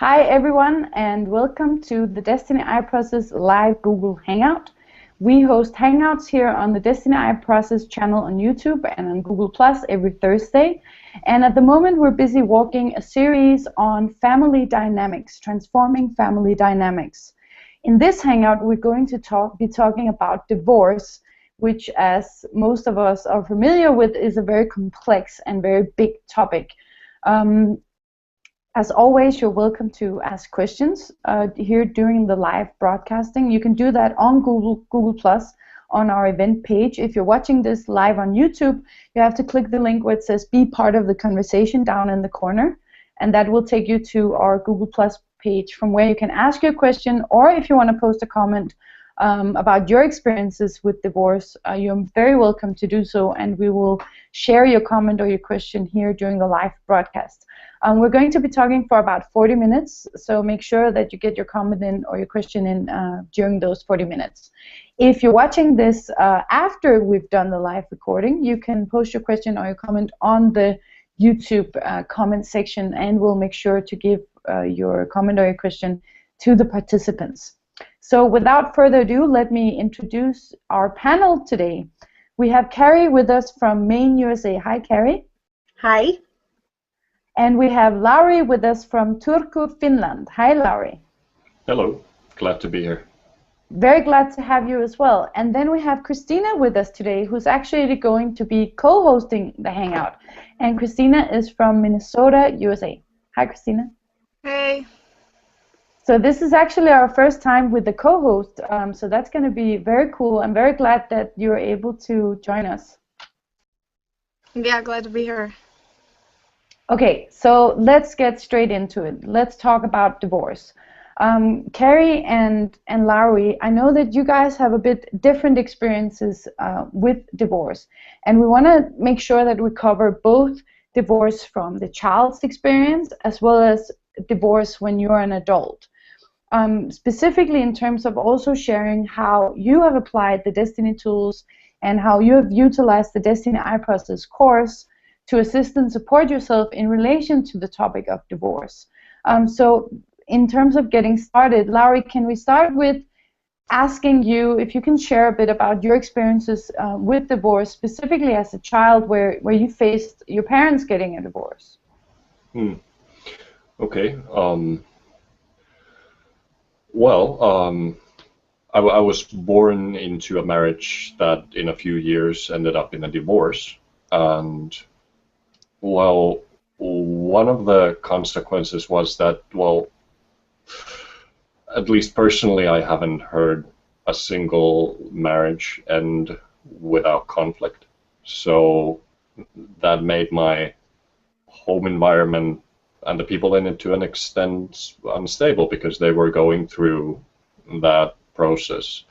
Hi everyone and welcome to the Desteni I Process live Google Hangout. We host Hangouts here on the Desteni I Process channel on YouTube and on Google Plus every Thursday. And at the moment we're busy walking a series on family dynamics, transforming family dynamics. In this Hangout we're going to be talking about divorce, which as most of us are familiar with is a very complex and very big topic. As always, you're welcome to ask questions here during the live broadcasting. You can do that on Google Plus on our event page. If you're watching this live on YouTube, you have to click the link where it says "Be part of the conversation" down in the corner, and that will take you to our Google Plus page from where you can ask your question, or if you want to post a comment about your experiences with divorce, you're very welcome to do so, and we will share your comment or your question here during the live broadcast. We're going to be talking for about 40 minutes, so make sure that you get your comment in or your question in during those 40 minutes. If you're watching this after we've done the live recording, you can post your question or your comment on the YouTube comment section, and we'll make sure to give your comment or your question to the participants. So without further ado, let me introduce our panel today. We have Carrie with us from Maine, USA. Hi, Carrie. Hi. And we have Lauri with us from Turku, Finland. Hi, Lauri. Hello. Glad to be here. Very glad to have you as well. And then we have Christina with us today, who's actually going to be co-hosting the Hangout. And Christina is from Minnesota, USA. Hi, Christina. Hey. So this is actually our first time with the co-host, so that's going to be very cool. I'm very glad that you're able to join us. Yeah, glad to be here. Okay, so let's get straight into it. Let's talk about divorce. Carrie and Lauri, I know that you guys have a bit different experiences with divorce, and we want to make sure that we cover both divorce from the child's experience as well as divorce when you're an adult. Specifically in terms of also sharing how you have applied the Desteni tools and how you have utilized the Desteni I Process course to assist and support yourself in relation to the topic of divorce. So in terms of getting started, Lauri, can we start with asking you if you can share a bit about your experiences with divorce, specifically as a child where you faced your parents getting a divorce? Okay. I was born into a marriage that in a few years ended up in a divorce. And, well, one of the consequences was that, well, at least personally, I haven't heard a single marriage end without conflict. So that made my home environment and the people in it to an extent unstable because they were going through that process.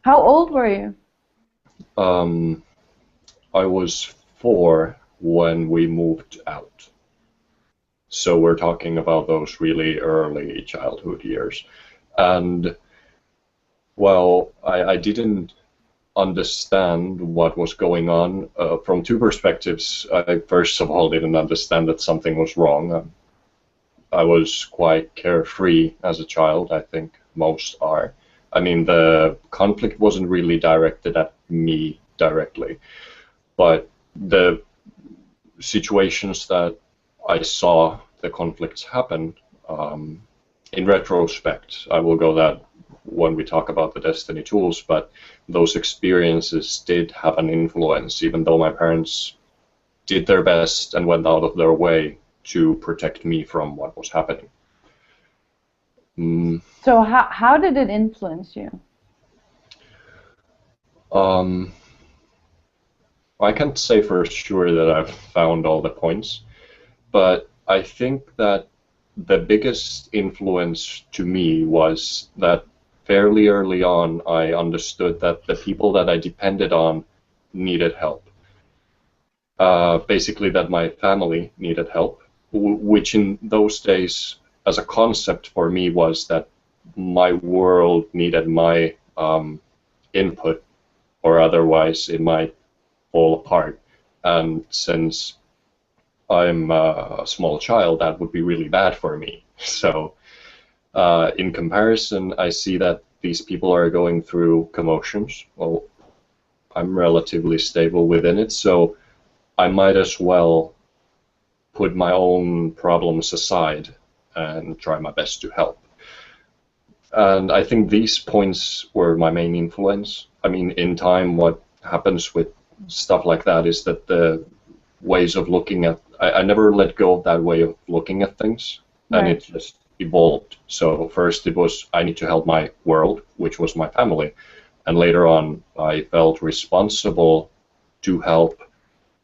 How old were you? I was 4 when we moved out. So we're talking about those really early childhood years. And, well, I didn't understand what was going on from 2 perspectives. I first of all didn't understand that something was wrong. I was quite carefree as a child, I think most are. I mean, the conflict wasn't really directed at me directly, but the situations that I saw the conflicts happen, in retrospect, I will go that when we talk about the Desteni tools, but those experiences did have an influence, even though my parents did their best and went out of their way to protect me from what was happening. So how did it influence you? I can't say for sure that I've found all the points, but I think that the biggest influence to me was that fairly early on I understood that the people that I depended on needed help. Basically that my family needed help, which in those days as a concept for me was that my world needed my input, or otherwise it might fall apart. And since I'm a small child, that would be really bad for me. So In comparison, I see that these people are going through commotions. Well, I'm relatively stable within it, so I might as well put my own problems aside and try my best to help. And I think these points were my main influence. I mean, in time, what happens with stuff like that is that the ways of looking at, I never let go of that way of looking at things, and Right. it just evolved. So first it was, I need to help my world, which was my family, and later on I felt responsible to help,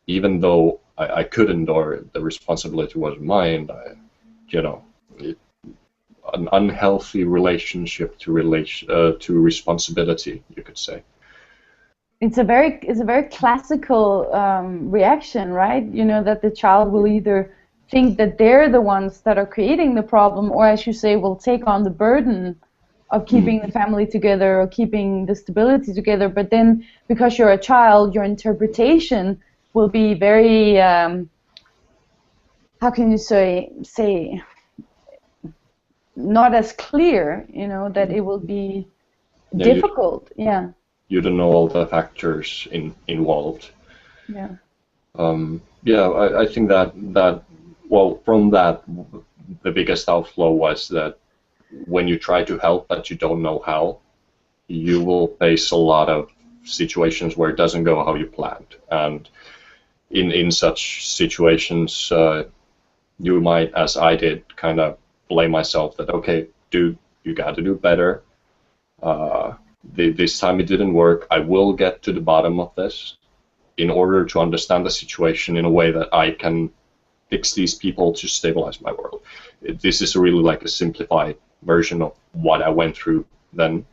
even though I couldn't, or the responsibility was mine. You know, an unhealthy relationship to responsibility, you could say. It's a very classical reaction, right? You know, that the child will either think that they're the ones that are creating the problem, or as you say, will take on the burden of keeping the family together or keeping the stability together. But then, because you're a child, your interpretation will be very, how can you say, not as clear. You know, that it will be Yeah, difficult. Yeah. you don't know all the factors involved. Yeah. Yeah, I think that well, from that, the biggest outflow was that when you try to help but you don't know how, you will face a lot of situations where it doesn't go how you planned. And in such situations, you might, as I did, kind of blame myself that, okay, dude, you got to do better. This time it didn't work. I will get to the bottom of this in order to understand the situation in a way that I can fix these people to stabilize my world. This is really like a simplified version of what I went through then,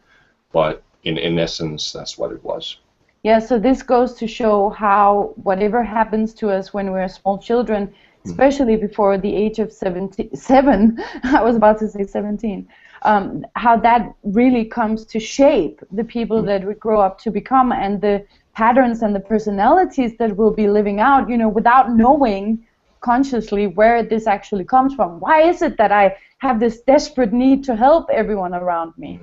but in essence, that's what it was. Yeah, so this goes to show how whatever happens to us when we're small children, especially before the age of 7, I was about to say 17, how that really comes to shape the people that we grow up to become, and the patterns and the personalities that we'll be living out, you know, without knowing consciously where this actually comes from. Why is it that I have this desperate need to help everyone around me?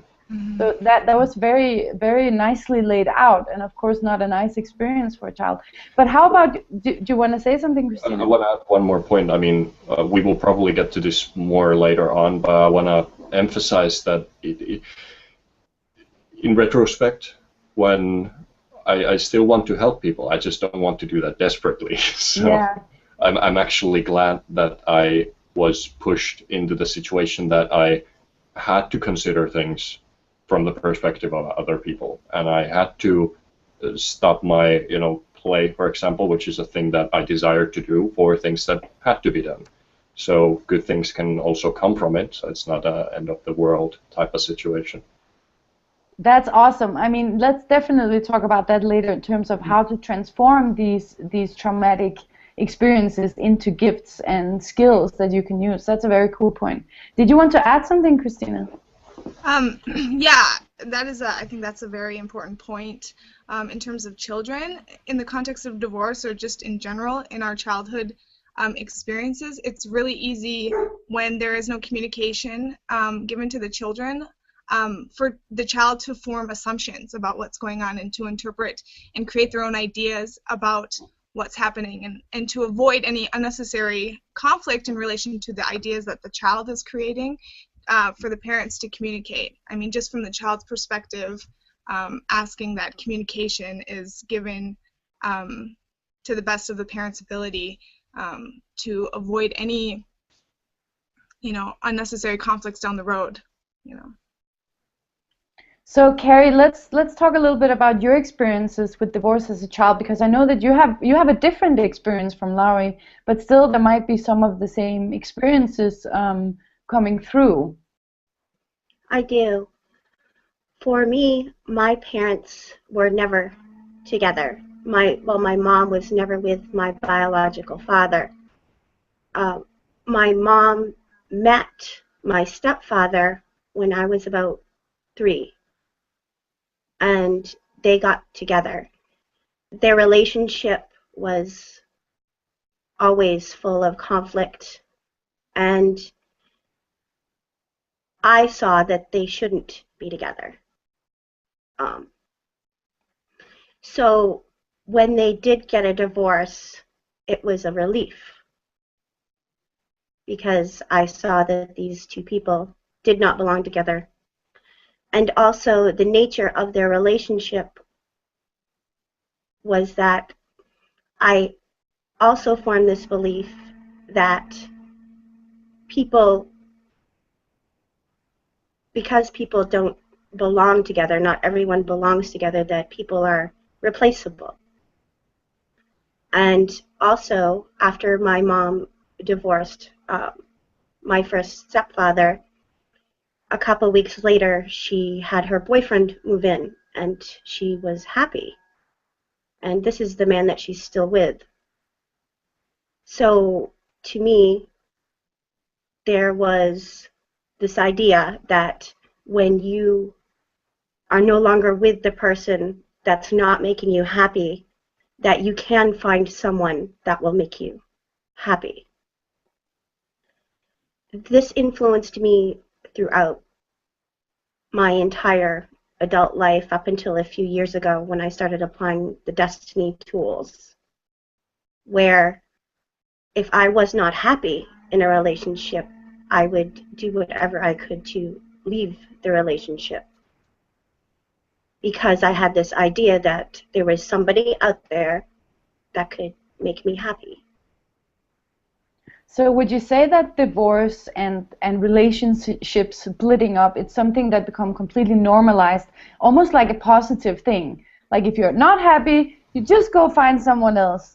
So that was very, very nicely laid out, and of course not a nice experience for a child. But how about, do you want to say something, Christina? I want to add one more point. I mean, we will probably get to this more later on, but I want to emphasize that in retrospect, when I still want to help people, I just don't want to do that desperately. So Yeah. I'm actually glad that I was pushed into the situation that I had to consider things from the perspective of other people, and I had to stop my, play, for example, which is a thing that I desired to do, for things that had to be done. So good things can also come from it. So it's not a end of the world type of situation. That's awesome. I mean, let's definitely talk about that later in terms of how to transform these traumatic experiences into gifts and skills that you can use. That's a very cool point. Did you want to add something, Christina? Yeah, I think that's a very important point in terms of children. In the context of divorce, or just in general in our childhood experiences, it's really easy when there is no communication given to the children for the child to form assumptions about what's going on, and to interpret and create their own ideas about what's happening, and to avoid any unnecessary conflict in relation to the ideas that the child is creating. For the parents to communicate. I mean, just from the child's perspective, asking that communication is given to the best of the parent's ability to avoid any, unnecessary conflicts down the road. So, Carrie, let's talk a little bit about your experiences with divorce as a child, because I know that you have a different experience from Laurie, but still there might be some of the same experiences coming through. I do. For me, my parents were never together. My mom was never with my biological father. My mom met my stepfather when I was about 3, and they got together. Their relationship was always full of conflict, and I saw that they shouldn't be together. So when they did get a divorce, it was a relief, because I saw that these two people did not belong together. And also the nature of their relationship was that I also formed this belief that because people don't belong together, not everyone belongs together, that people are replaceable. And also, after my mom divorced my first stepfather, a couple weeks later, she had her boyfriend move in, and she was happy. And this is the man that she's still with. So, to me, there was this idea that when you are no longer with the person that's not making you happy, that you can find someone that will make you happy. This influenced me throughout my entire adult life up until a few years ago when I started applying the Desteni tools, where if I was not happy in a relationship, I would do whatever I could to leave the relationship, because I had this idea that there was somebody out there that could make me happy. So would you say that divorce and relationships splitting up, it's something that become completely normalized, almost like a positive thing? Like if you're not happy, you just go find someone else.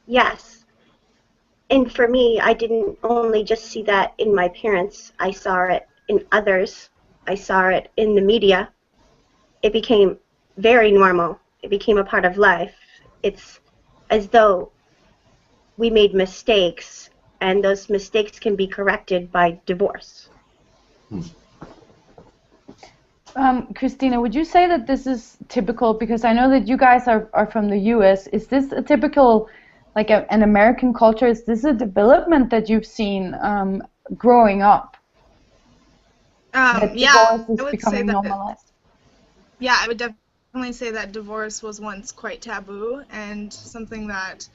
Yes. And for me, I didn't only just see that in my parents. I saw it in others. I saw it in the media. It became very normal. It became a part of life. It's as though we made mistakes, and those mistakes can be corrected by divorce. Christina, would you say that this is typical? Because I know that you guys are from the US. Is this a typical, like an American culture? Is this a development that you've seen growing up? Yeah, I divorce is would becoming say that. normalized? Yeah, I would definitely say that divorce was once quite taboo and something that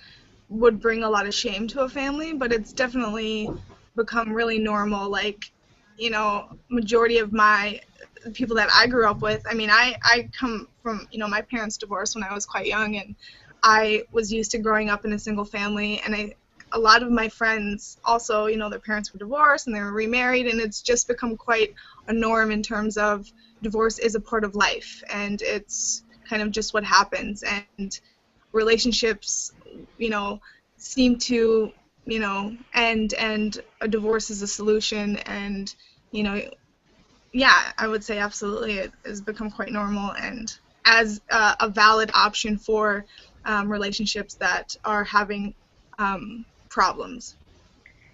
would bring a lot of shame to a family, but it's definitely become really normal. Like, you know, majority of my people that I grew up with, I mean, I come from, you know, my parents divorced when I was quite young, and I was used to growing up in a single family, and a lot of my friends also, you know, their parents were divorced and they were remarried, and it's just become quite a norm in terms of divorce is a part of life, and it's kind of just what happens, and relationships, you know, seem to, you know, end, and a divorce is a solution, and, you know, yeah, I would say absolutely it has become quite normal and as a valid option for relationships that are having problems.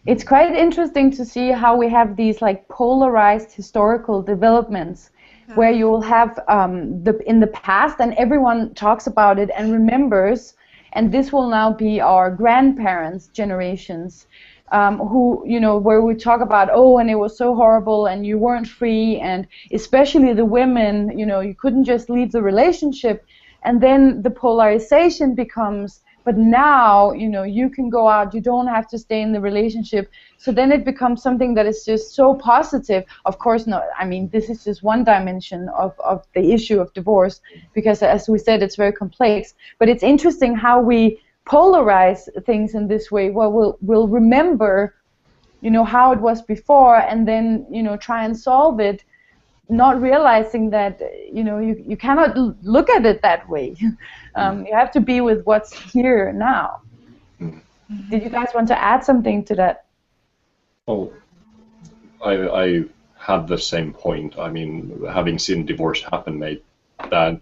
It's quite interesting to see how we have these like polarized historical developments, where you will have in the past, and everyone talks about it and remembers, and this will now be our grandparents' generations, who, you know, where we talk about, oh, and it was so horrible, and you weren't free, and especially the women, you know, you couldn't just leave the relationship, and then the polarization becomes, but now, you know, you can go out, you don't have to stay in the relationship. So then it becomes something that is just so positive. Of course, no, I mean, this is just one dimension of the issue of divorce, because as we said, it's very complex. But it's interesting how we polarize things in this way. Well, we'll remember, you know, how it was before, and then, you know, try and solve it, not realizing that, you know, you cannot look at it that way. You have to be with what's here now. Did you guys want to add something to that? Oh, I had the same point. I mean, having seen divorce happen made that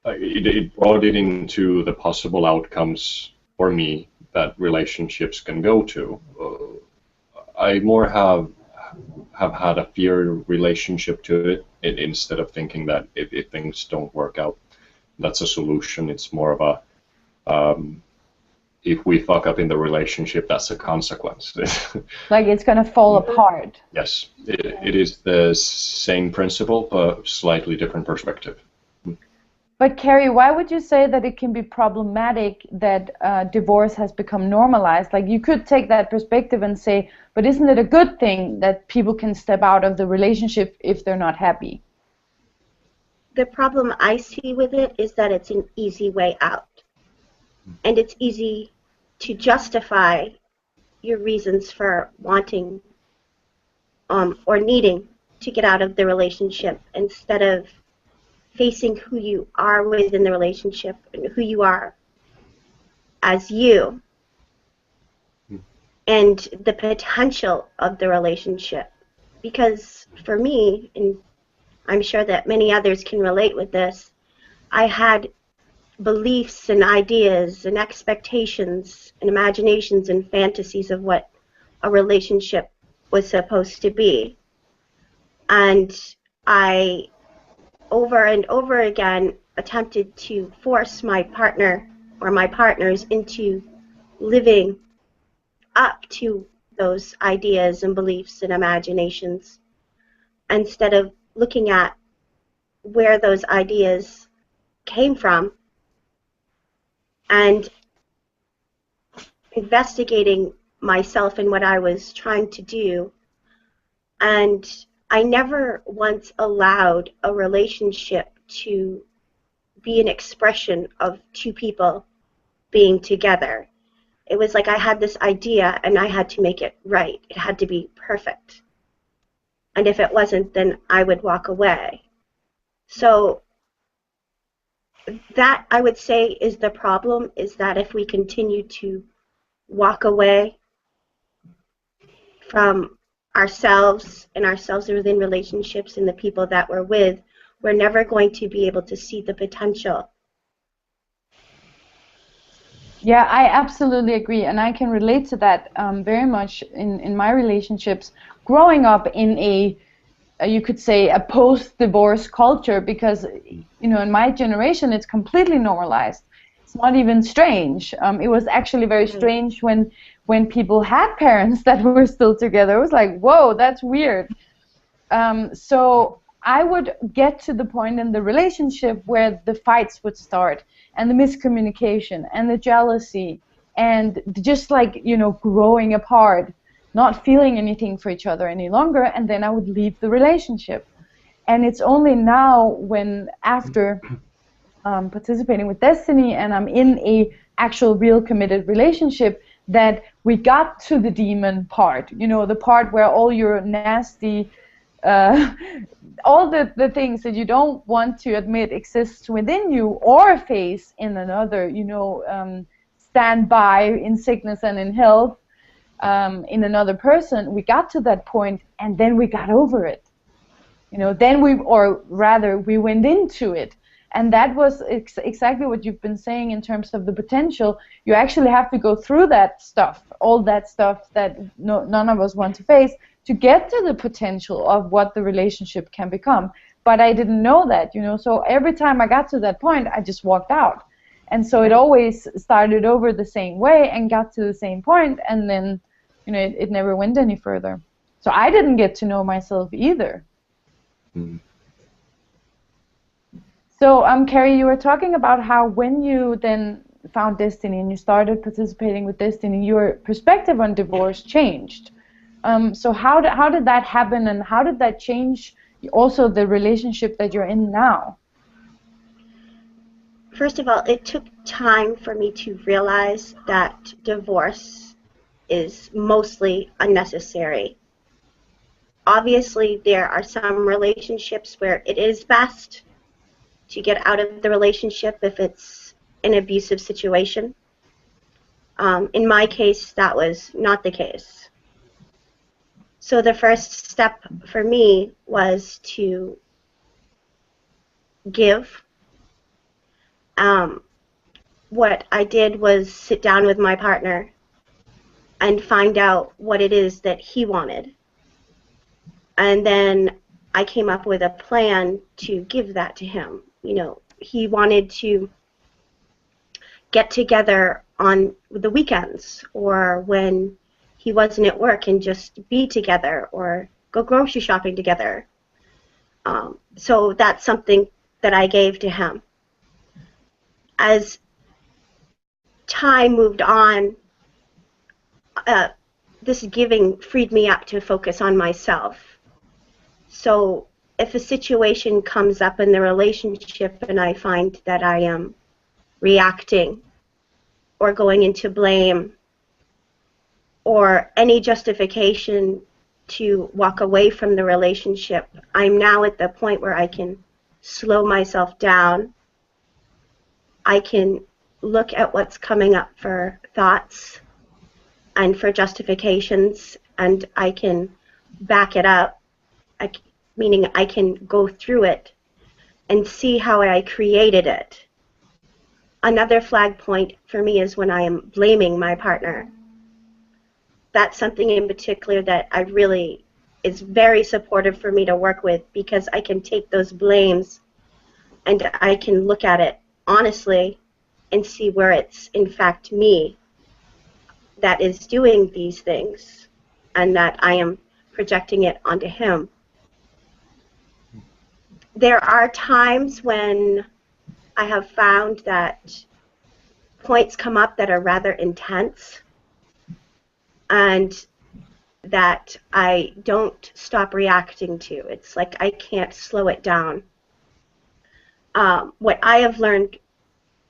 it brought it into the possible outcomes for me that relationships can go to. I more have had a fear relationship to it instead of thinking that if things don't work out, that's a solution. It's more of a if we fuck up in the relationship, that's a consequence. Like it's gonna fall apart. Yes, it is the same principle, but slightly different perspective. But Carrie, why would you say that it can be problematic that divorce has become normalized? Like you could take that perspective and say, but isn't it a good thing that people can step out of the relationship if they're not happy? The problem I see with it is that it's an easy way out. And it's easy to justify your reasons for wanting or needing to get out of the relationship instead of facing who you are within the relationship and who you are as you and the potential of the relationship. Because for me, and I'm sure that many others can relate with this, I had beliefs and ideas and expectations and imaginations and fantasies of what a relationship was supposed to be. And I over and over again attempted to force my partner or my partners into living up to those ideas and beliefs and imaginations instead of looking at where those ideas came from and investigating myself and what I was trying to do. And I never once allowed a relationship to be an expression of two people being together. It was like I had this idea and I had to make it right. It had to be perfect. And if it wasn't, then I would walk away. So that, I would say, is the problem, is that if we continue to walk away from ourselves and ourselves within relationships and the people that we're with, we're never going to be able to see the potential. Yeah, I absolutely agree, and I can relate to that very much in my relationships. Growing up in a you could say a post-divorce culture, because you know in my generation it's completely normalized. It's not even strange. It was actually very strange when people had parents that were still together. It was like, whoa, that's weird. So I would get to the point in the relationship where the fights would start, and the miscommunication, and the jealousy, and just like, you know, growing apart, not feeling anything for each other any longer, and then I would leave the relationship. And it's only now when, after participating with Desteni, and I'm in a actual real committed relationship, that we got to the demon part, you know, the part where all your nasty, all the things that you don't want to admit exist within you or face in another, you know, stand by in sickness and in health in another person. We got to that point, and then we got over it. You know, then or rather, we went into it. And that was exactly what you've been saying in terms of the potential. You actually have to go through that stuff, all that stuff that none of us want to face, to get to the potential of what the relationship can become. But I didn't know that, you know, so every time I got to that point, I just walked out. And so it always started over the same way and got to the same point, and then, you know, it never went any further. So I didn't get to know myself either. Mm. So, Carrie, you were talking about how when you then found Desteni and you started participating with Desteni, your perspective on divorce changed. So how did that happen, and how did that change also the relationship that you're in now? First of all, it took time for me to realize that divorce is mostly unnecessary. Obviously, there are some relationships where it is best to get out of the relationship if it's an abusive situation. In my case, that was not the case. So the first step for me was to give. What I did was sit down with my partner and find out what it is that he wanted. And then I came up with a plan to give that to him. You know, he wanted to get together on the weekends or when he wasn't at work and just be together or go grocery shopping together. So that's something that I gave to him. As time moved on, this giving freed me up to focus on myself. So if a situation comes up in the relationship and I find that I am reacting or going into blame or any justification to walk away from the relationship, I'm now at the point where I can slow myself down. I can look at what's coming up for thoughts and for justifications, and I can back it up, meaning I can go through it and see how I created it. Another flag point for me is when I am blaming my partner. That's something in particular that I really is very supportive for me to work with, because I can take those blames and I can look at it honestly and see where it's in fact me that is doing these things and that I am projecting it onto him. There are times when I have found that points come up that are rather intense and that I don't stop reacting to. It's like I can't slow it down. What I have learned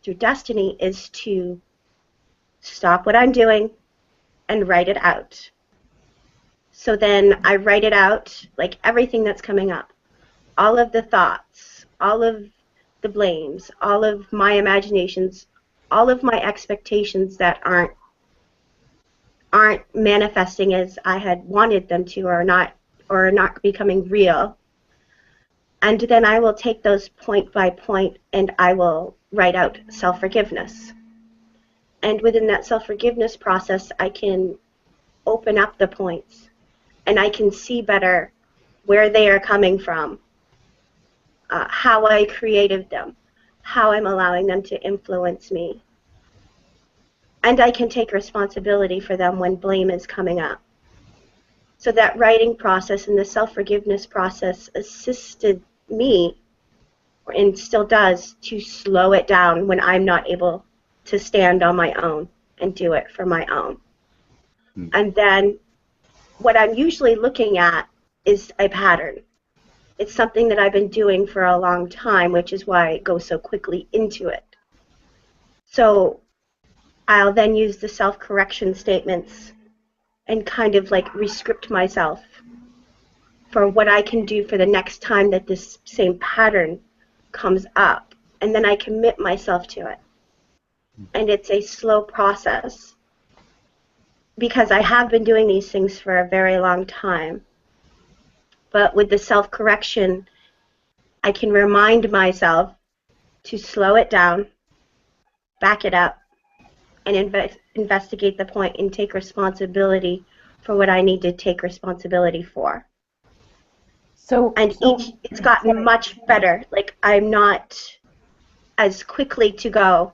through Desteni is to stop what I'm doing and write it out. So then I write it out, like everything that's coming up, all of the thoughts, all of the blames, all of my imaginations, all of my expectations that aren't manifesting as I had wanted them to, or not becoming real. And then I will take those point by point and I will write out self-forgiveness. And within that self-forgiveness process, I can open up the points and I can see better where they are coming from, how I created them, how I'm allowing them to influence me. And I can take responsibility for them when blame is coming up. So that writing process and the self-forgiveness process assisted me, and still does, to slow it down when I'm not able to stand on my own and do it for my own. And then what I'm usually looking at is a pattern. It's something that I've been doing for a long time, which is why I go so quickly into it. So I'll then use the self-correction statements and kind of like rescript myself for what I can do for the next time that this same pattern comes up. And then I commit myself to it. And it's a slow process because I have been doing these things for a very long time. But with the self-correction, I can remind myself to slow it down, back it up, and investigate the point and take responsibility for what I need to take responsibility for. It's gotten much better. Like, I'm not as quickly to go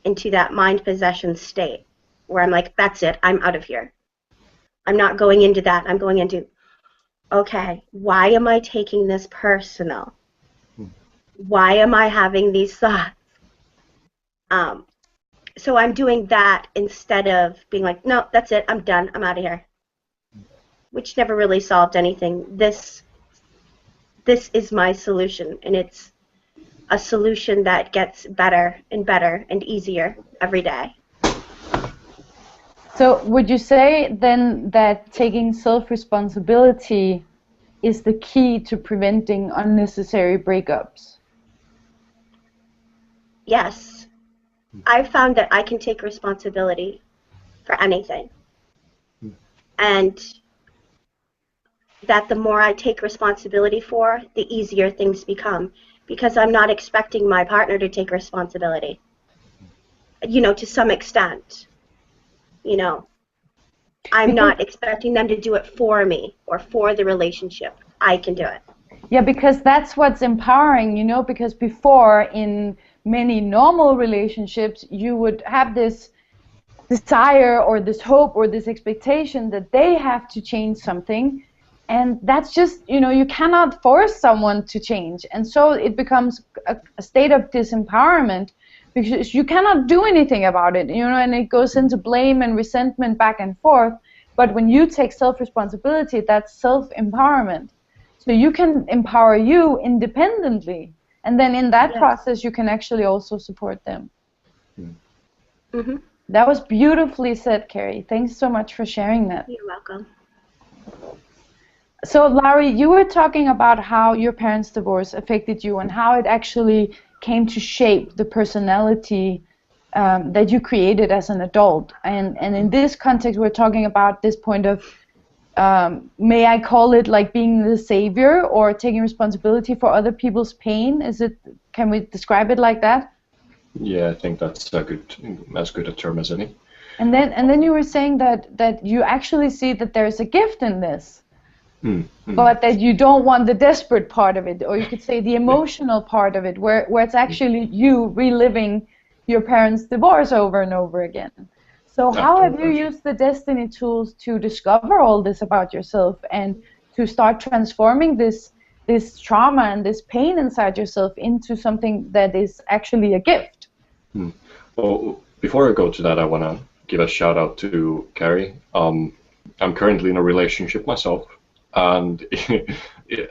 into that mind possession state where I'm like, that's it, I'm out of here. I'm not going into that. I'm going into, okay, why am I taking this personal? Why am I having these thoughts? So I'm doing that instead of being like, no, that's it, I'm done, I'm out of here. Which never really solved anything. This is my solution, and it's a solution that gets better and easier every day. So would you say then that taking self-responsibility is the key to preventing unnecessary breakups? Yes. I've found that I can take responsibility for anything. And that the more I take responsibility for, the easier things become. Because I'm not expecting my partner to take responsibility. You know, to some extent. You know, I'm not expecting them to do it for me or for the relationship. I can do it. Yeah, because that's what's empowering, you know, because before in many normal relationships you would have this desire or this hope or this expectation that they have to change something, and that's just, you cannot force someone to change, and so it becomes a state of disempowerment because you cannot do anything about it, and it goes into blame and resentment back and forth. But when you take self-responsibility, that's self-empowerment. So you can empower you independently, and then in that process you can actually also support them. Mm-hmm. That was beautifully said, Carrie. Thanks so much for sharing that. You're welcome. So, Larry, you were talking about how your parents' divorce affected you and how it actually came to shape the personality that you created as an adult. And in this context, we're talking about this point of, may I call it like being the savior or taking responsibility for other people's pain? Can we describe it like that? Yeah, I think that's as good a term as any. And then you were saying that you actually see that there's a gift in this, but that you don't want the desperate part of it, or you could say the emotional part of it, where it's actually you reliving your parents' divorce over and over again. So how have you used the Desteni tools to discover all this about yourself and to start transforming this trauma and this pain inside yourself into something that is actually a gift? Well, before I go to that, I want to give a shout out to Carrie. I'm currently in a relationship myself, and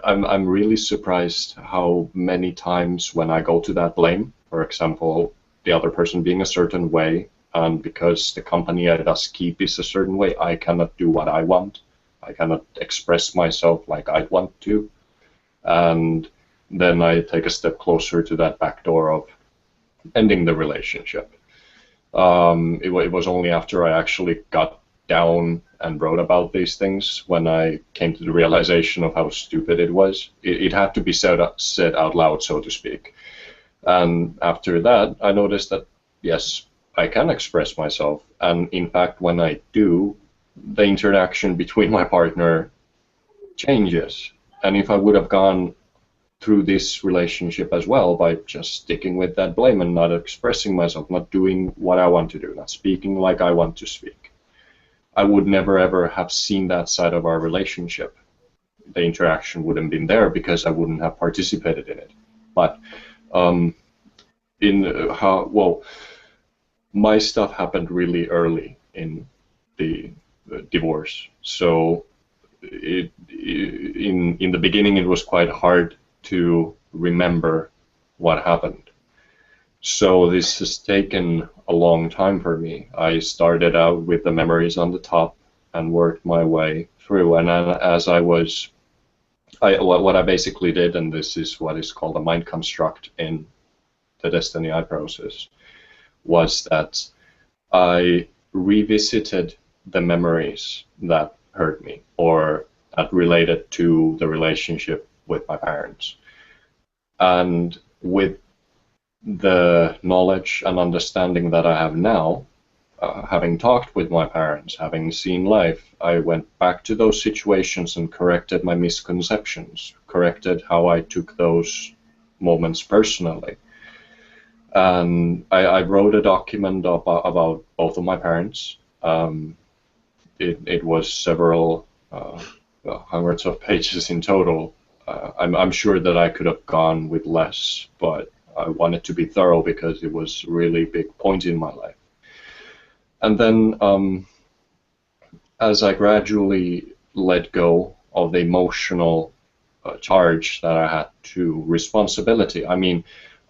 I'm really surprised how many times when I go to that blame, for example, the other person being a certain way, and because the company I thus keep is a certain way, I cannot do what I want. I cannot express myself like I want to, and then I take a step closer to that back door of ending the relationship. It was only after I actually got down and wrote about these things when I came to the realization of how stupid it was. It had to be said out loud, so to speak. And after that, I noticed that, yes, I can express myself. And in fact, when I do, the interaction between my partner changes. And if I would have gone through this relationship as well by just sticking with that blame and not expressing myself, not doing what I want to do, not speaking like I want to speak, I would never ever have seen that side of our relationship. The interaction wouldn't have been there because I wouldn't have participated in it. But my stuff happened really early in the divorce, so in the beginning it was quite hard to remember what happened. So this has taken a long time for me. I started out with the memories on the top and worked my way through. And as what I basically did, and this is what is called a mind construct in the Desteni I process, was that I revisited the memories that hurt me or that related to the relationship with my parents. And with the knowledge and understanding that I have now, having talked with my parents, having seen life, I went back to those situations and corrected my misconceptions, corrected how I took those moments personally. And I wrote a document about both of my parents. It was several hundreds of pages in total. I'm sure that I could have gone with less, but I wanted to be thorough because it was a really big point in my life. And then as I gradually let go of the emotional charge that I had to responsibility, I mean,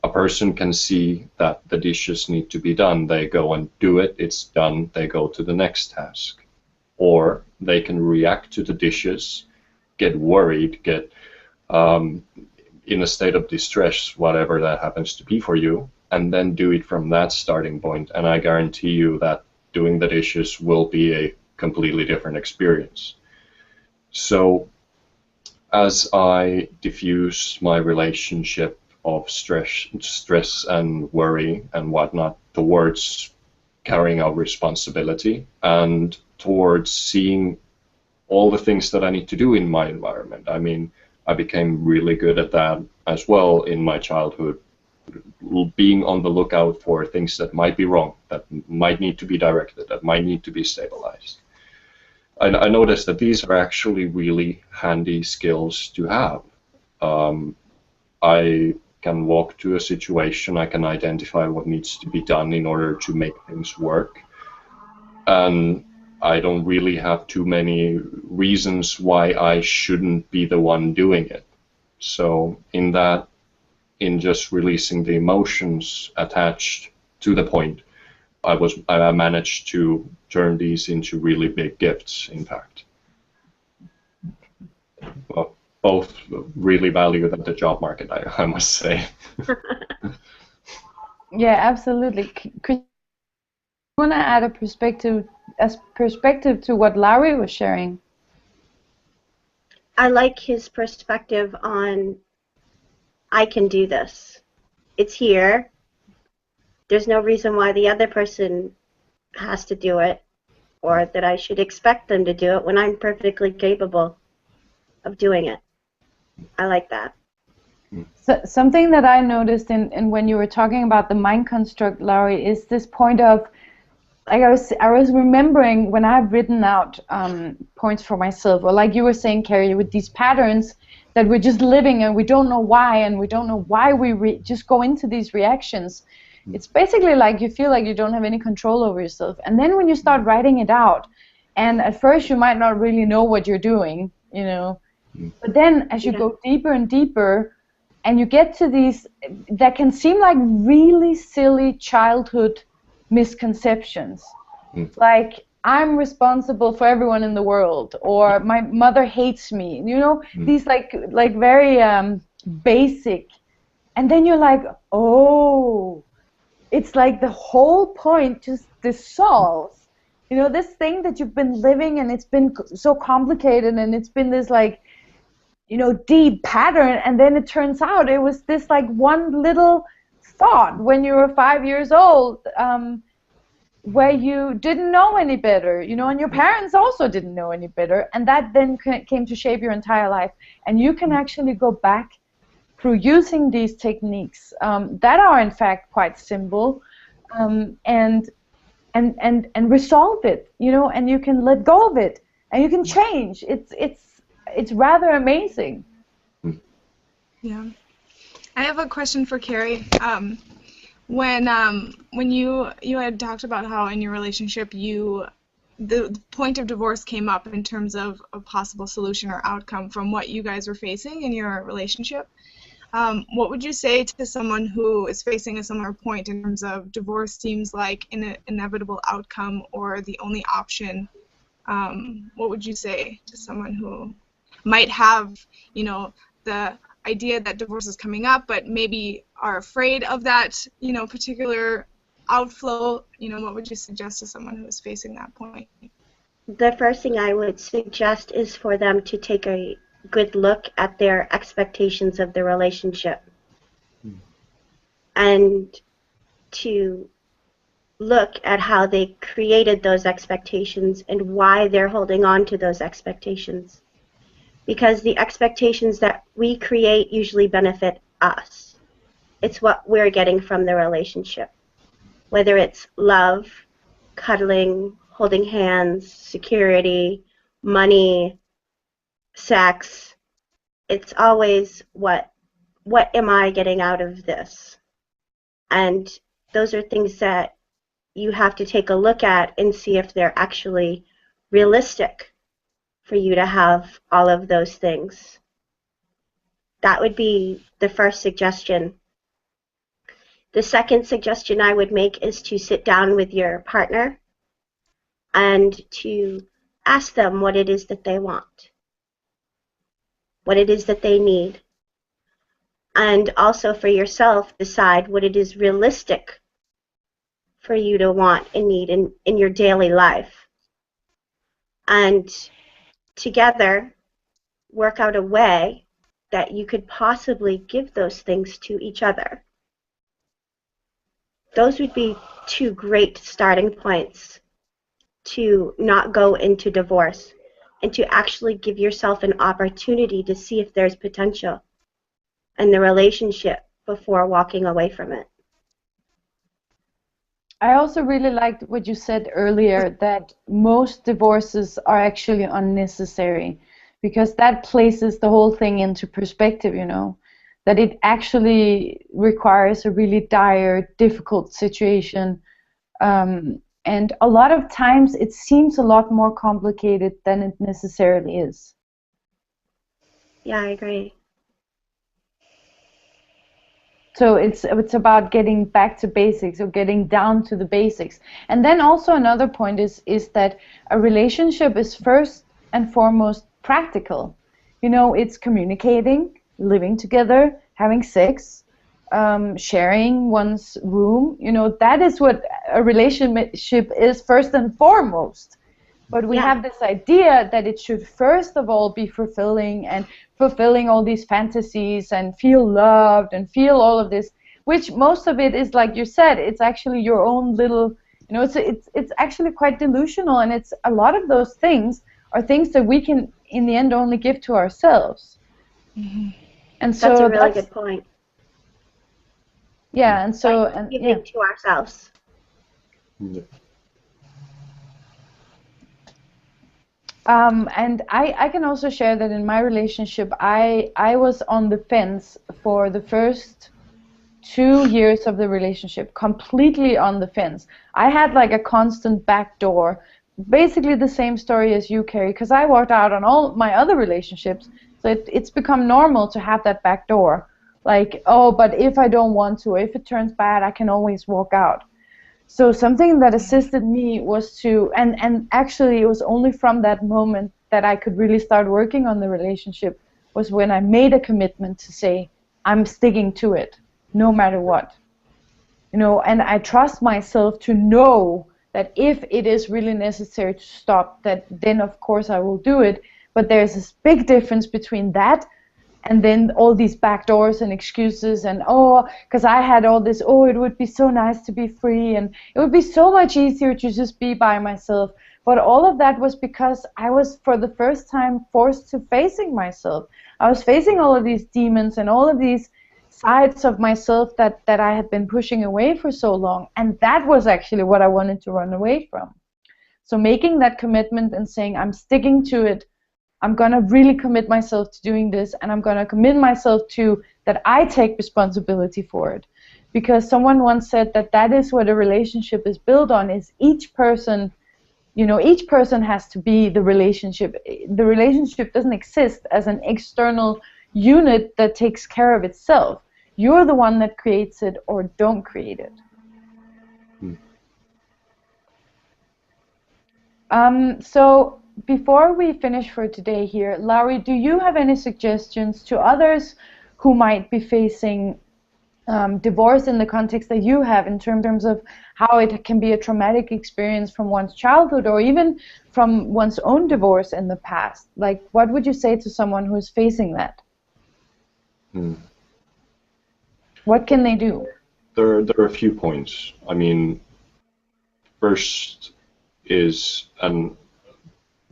a person can see that the dishes need to be done, they go and do it, it's done, they go to the next task. Or they can react to the dishes, get worried, get in a state of distress, whatever that happens to be for you, and then do it from that starting point. And I guarantee you that doing the dishes will be a completely different experience. So as I diffuse my relationship of stress and worry and whatnot towards carrying out responsibility and towards seeing all the things that I need to do in my environment. I mean, I became really good at that as well in my childhood, being on the lookout for things that might be wrong, that might need to be directed, that might need to be stabilized. I noticed that these are actually really handy skills to have. I can walk to a situation, I can identify what needs to be done in order to make things work, and I don't really have too many reasons why I shouldn't be the one doing it. So in just releasing the emotions attached to the point, I managed to turn these into really big gifts, in fact. Well, both really valued at the job market, I must say. Yeah, absolutely. Chris, I want to add a perspective to what Larry was sharing. I like his perspective on, I can do this. It's here. There's no reason why the other person has to do it, or that I should expect them to do it when I'm perfectly capable of doing it. I like that. So, something that I noticed in when you were talking about the mind construct, Larry, is this point of, like I was remembering when I've written out points for myself, or like you were saying, Carrie, with these patterns that we're just living and we don't know why, and we don't know why we just go into these reactions. It's basically like you feel like you don't have any control over yourself. And then when you start writing it out, and at first you might not really know what you're doing, you know, but then as you go deeper and deeper, and you get to these that can seem like really silly childhood misconceptions, like I'm responsible for everyone in the world, or my mother hates me, you know, these like very basic, and then you're like, oh, it's like the whole point just dissolves, you know, this thing that you've been living, and it's been so complicated, and it's been this like, you know, deep pattern, and then it turns out it was this like one little thought when you were 5 years old, where you didn't know any better, you know, and your parents also didn't know any better, and that then came to shape your entire life. And you can actually go back through using these techniques that are in fact quite simple, and resolve it, you know, and you can let go of it, and you can change. It's rather amazing. Yeah. I have a question for Carrie. When you had talked about how in your relationship the point of divorce came up in terms of a possible solution or outcome from what you guys were facing in your relationship, what would you say to someone who is facing a similar point in terms of divorce seems like an inevitable outcome or the only option? What would you say to someone who might have, you know, the idea that divorce is coming up, but maybe are afraid of that, you know, particular outflow? You know, what would you suggest to someone who is facing that point? The first thing I would suggest is for them to take a good look at their expectations of the relationship, and to look at how they created those expectations and why they're holding on to those expectations. Because the expectations that we create usually benefit us. It's what we're getting from the relationship. Whether it's love, cuddling, holding hands, security, money, sex, it's always what am I getting out of this? And those are things that you have to take a look at and see if they're actually realistic for you to have all of those things. That would be the first suggestion. The second suggestion I would make is to sit down with your partner and to ask them what it is that they want, what it is that they need, and also for yourself decide what it is realistic for you to want and need in your daily life. And together work out a way that you could possibly give those things to each other. Those would be two great starting points to not go into divorce, and to actually give yourself an opportunity to see if there's potential in the relationship before walking away from it. I also really liked what you said earlier, that most divorces are actually unnecessary, because that places the whole thing into perspective, you know, that it actually requires a really dire, difficult situation. And a lot of times it seems a lot more complicated than it necessarily is. Yeah, I agree. So it's about getting back to basics, or getting down to the basics. And then also another point is that a relationship is first and foremost practical. You know, it's communicating, living together, having sex, sharing one's room. You know, that is what a relationship is first and foremost. But we have this idea that it should first of all be fulfilling, and fulfilling all these fantasies, and feel loved, and feel all of this, which most of it is, like you said, it's actually your own little, you know, it's actually quite delusional, and it's a lot of those things are things that we can in the end only give to ourselves. Mm-hmm. And so that's a really good point. Yeah, and so giving to ourselves. Yeah. And I can also share that in my relationship, I was on the fence for the first 2 years of the relationship, completely on the fence. I had like a constant back door, basically the same story as you, Carrie, because I walked out on all my other relationships, so it's become normal to have that back door. Like, oh, but if I don't want to, if it turns bad, I can always walk out. So something that assisted me was to, and actually it was only from that moment that I could really start working on the relationship, was when I made a commitment to say, I'm sticking to it, no matter what. You know, and I trust myself to know that if it is really necessary to stop, that then of course I will do it. But there's this big difference between that and then all these back doors and excuses, and oh, because I had all this, oh, it would be so nice to be free, and it would be so much easier to just be by myself. But all of that was because I was, for the first time, forced to facing myself. I was facing all of these demons and all of these sides of myself that I had been pushing away for so long, and that was actually what I wanted to run away from. So making that commitment and saying, I'm sticking to it, I'm going to really commit myself to doing this, and I'm going to commit myself to that I take responsibility for it. Because someone once said that that is what a relationship is built on, is each person, you know, each person has to be the relationship. The relationship doesn't exist as an external unit that takes care of itself. You're the one that creates it or don't create it. So before we finish for today here, Laurie, do you have any suggestions to others who might be facing divorce in the context that you have, in terms of how it can be a traumatic experience from one's childhood, or even from one's own divorce in the past? Like, what would you say to someone who is facing that? What can they do? There are a few points. I mean, first is, and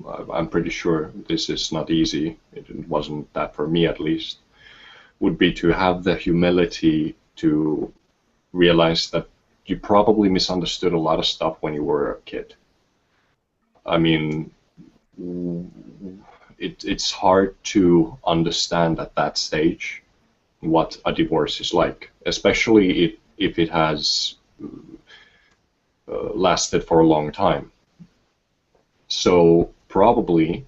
I'm pretty sure this is not easy, it wasn't that for me at least, would be to have the humility to realize that you probably misunderstood a lot of stuff when you were a kid. I mean, it's hard to understand at that stage what a divorce is like, especially if it has lasted for a long time. So probably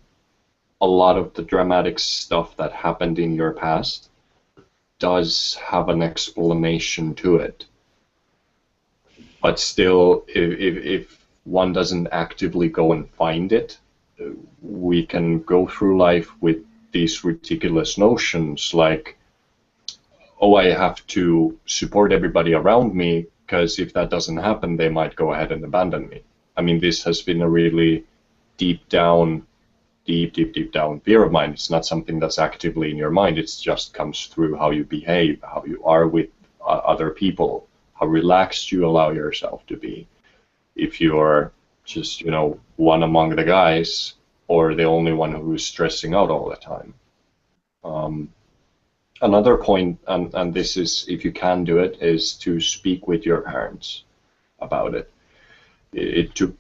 a lot of the dramatic stuff that happened in your past does have an explanation to it. But still, if one doesn't actively go and find it, we can go through life with these ridiculous notions like, oh, I have to support everybody around me, because if that doesn't happen, they might go ahead and abandon me. I mean, this has been a really deep down fear of mine. It's not something that's actively in your mind. It just comes through how you behave, how you are with other people, how relaxed you allow yourself to be. If you're just, you know, one among the guys, or the only one who's stressing out all the time. Another point, and this is, if you can do it, is to speak with your parents about it. It took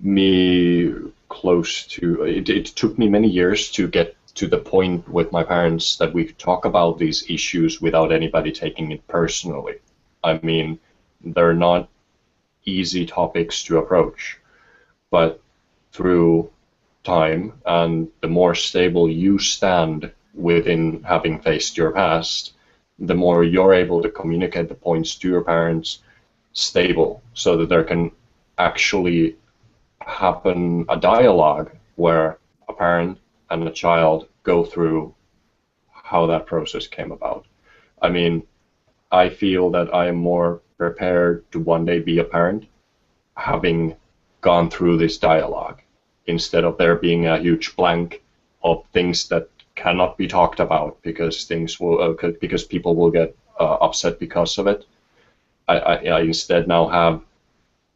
me it took me many years to get to the point with my parents that we talk about these issues without anybody taking it personally. I mean, they're not easy topics to approach, but through time and the more stable you stand within having faced your past, the more you're able to communicate the points to your parents stable, so that there can actually happen a dialogue where a parent and a child go through how that process came about. I mean, I feel that I am more prepared to one day be a parent having gone through this dialogue, instead of there being a huge blank of things that cannot be talked about because things will because people will get upset because of it. I instead now have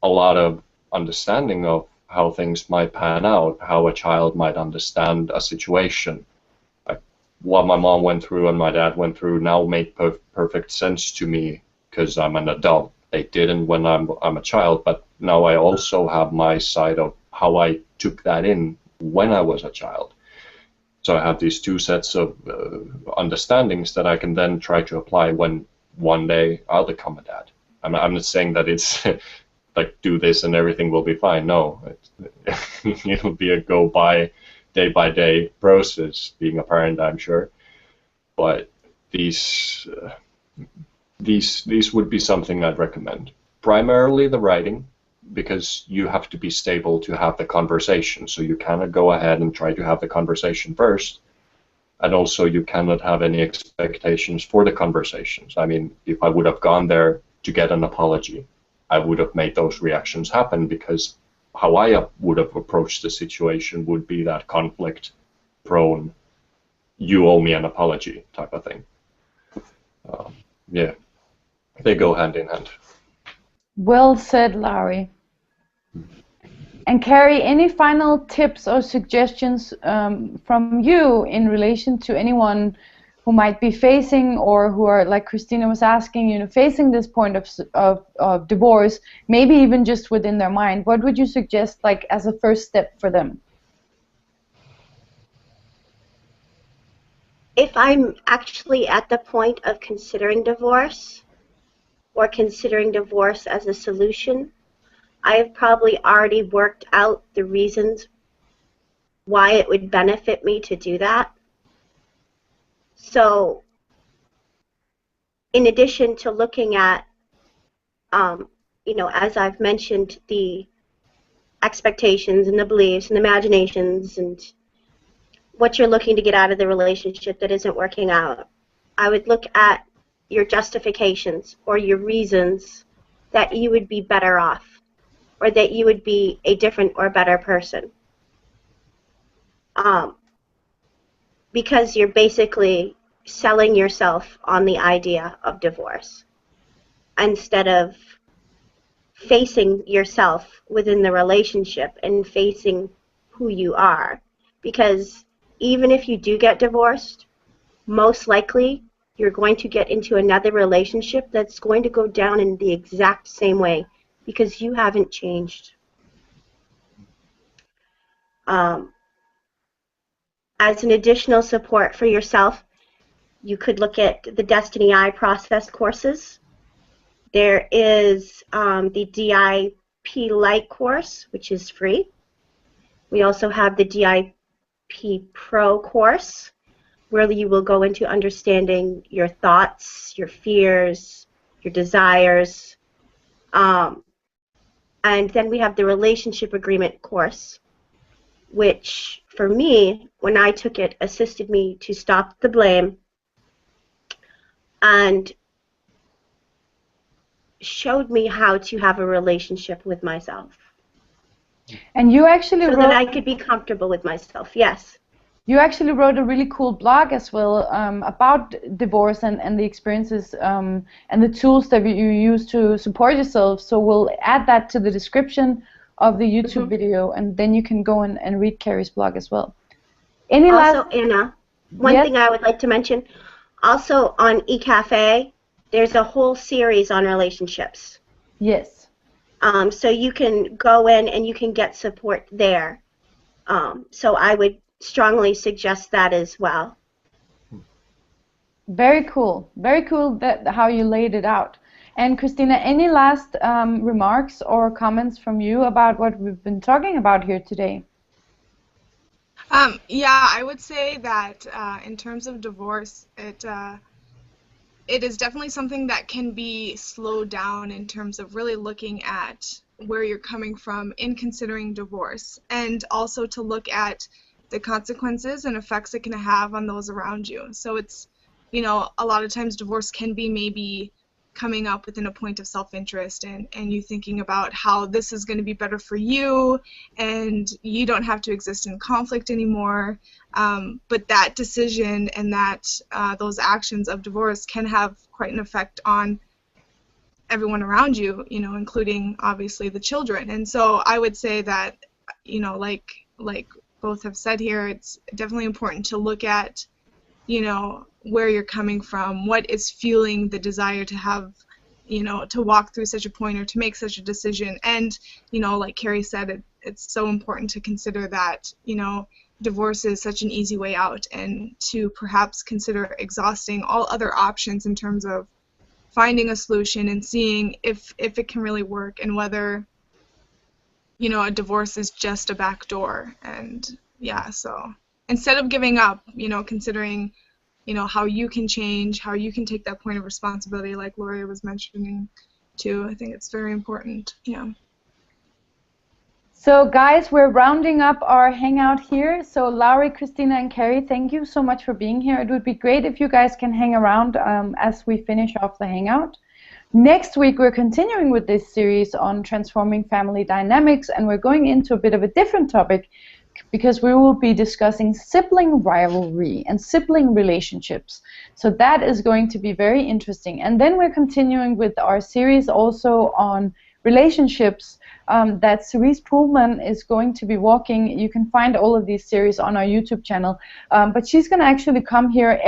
a lot of understanding of how things might pan out, how a child might understand a situation. Like, what my mom went through and my dad went through now make perfect sense to me because I'm an adult. They didn't when I'm a child, but now I also have my side of how I took that in when I was a child. So I have these two sets of understandings that I can then try to apply when one day I'll become a dad. I'm not saying that it's like do this and everything will be fine. No, it'll be a go by day process being a parent, I'm sure. But these would be something I'd recommend. Primarily the writing, because you have to be stable to have the conversation. So you cannot go ahead and try to have the conversation first. And also you cannot have any expectations for the conversations. I mean, if I would have gone there to get an apology, I would have made those reactions happen, because how I would have approached the situation would be that conflict prone, you owe me an apology type of thing. Yeah, they go hand in hand. Well said, Larry. And Carrie, any final tips or suggestions from you in relation to anyone who might be facing, or who are, like Christina was asking, you know, facing this point of divorce, maybe even just within their mind? What would you suggest, like, as a first step for them? If I'm actually at the point of considering divorce, or considering divorce as a solution, I have probably already worked out the reasons why it would benefit me to do that. So, in addition to looking at, you know, as I've mentioned, the expectations and the beliefs and imaginations and what you're looking to get out of the relationship that isn't working out, I would look at your justifications or your reasons that you would be better off, or that you would be a different or better person. Because you're basically selling yourself on the idea of divorce, instead of facing yourself within the relationship and facing who you are. Because even if you do get divorced, most likely you're going to get into another relationship that's going to go down in the exact same way, because you haven't changed. As an additional support for yourself, you could look at the Desteni I Process courses. There is the DIP Lite course, which is free. We also have the DIP Pro course, where you will go into understanding your thoughts, your fears, your desires. And then we have the Relationship Agreement course, which for me, when I took it, assisted me to stop the blame and showed me how to have a relationship with myself. And you actually so wrote, that I could be comfortable with myself. Yes. You actually wrote a really cool blog as well about divorce and the experiences and the tools that you use to support yourself. So we'll add that to the description of the YouTube video, and then you can go and read Carrie's blog as well. Also, Anna, one thing I would like to mention, Also on eCafe, there's a whole series on relationships. Yes. So you can go in and you can get support there. So I would strongly suggest that as well. Very cool. Very cool that how you laid it out. And Christina, any last remarks or comments from you about what we've been talking about here today? Yeah, I would say that in terms of divorce, it is definitely something that can be slowed down in terms of really looking at where you're coming from in considering divorce, and also to look at the consequences and effects it can have on those around you. So it's, a lot of times divorce can be maybe coming up within a point of self-interest and you thinking about how this is going to be better for you and you don't have to exist in conflict anymore. But that decision and that those actions of divorce can have quite an effect on everyone around you, including obviously the children. And so I would say that, like both have said here, it's definitely important to look at, where you're coming from, what is fueling the desire to have, to walk through such a point or to make such a decision. And, like Carrie said, it's so important to consider that, divorce is such an easy way out, and to perhaps consider exhausting all other options in terms of finding a solution and seeing if it can really work, and whether, a divorce is just a back door. And yeah, so instead of giving up, considering, how you can change, how you can take that point of responsibility, like Gloria was mentioning too. I think it's very important. Yeah. So guys, we're rounding up our hangout here. So Laurie, Christina, and Carrie, thank you so much for being here. It would be great if you guys can hang around as we finish off the hangout. Next week, we're continuing with this series on transforming family dynamics, and we're going into a bit of a different topic because we will be discussing sibling rivalry and sibling relationships. So that is going to be very interesting. And then we're continuing with our series also on relationships that Cerise Pullman is going to be walking. You can find all of these series on our YouTube channel, but she's going to actually come here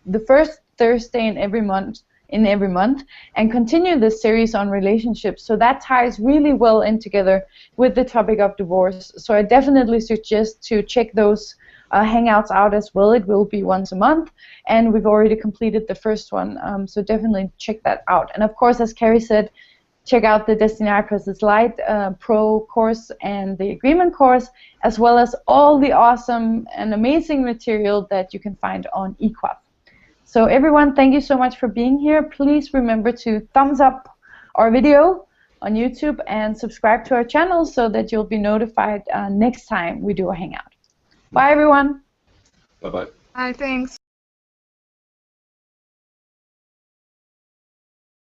the first Thursday in every month and continue this series on relationships. So that ties really well in together with the topic of divorce. So I definitely suggest to check those hangouts out as well. It will be once a month, and we've already completed the first one, so definitely check that out. And of course, as Carrie said, check out the Desteni I Process Light Pro course and the Agreement course, as well as all the awesome and amazing material that you can find on eQuaf. So everyone, thank you so much for being here. Please remember to thumbs up our video on YouTube and subscribe to our channel so that you'll be notified next time we do a hangout. Bye everyone. Bye-bye. Bye, thanks.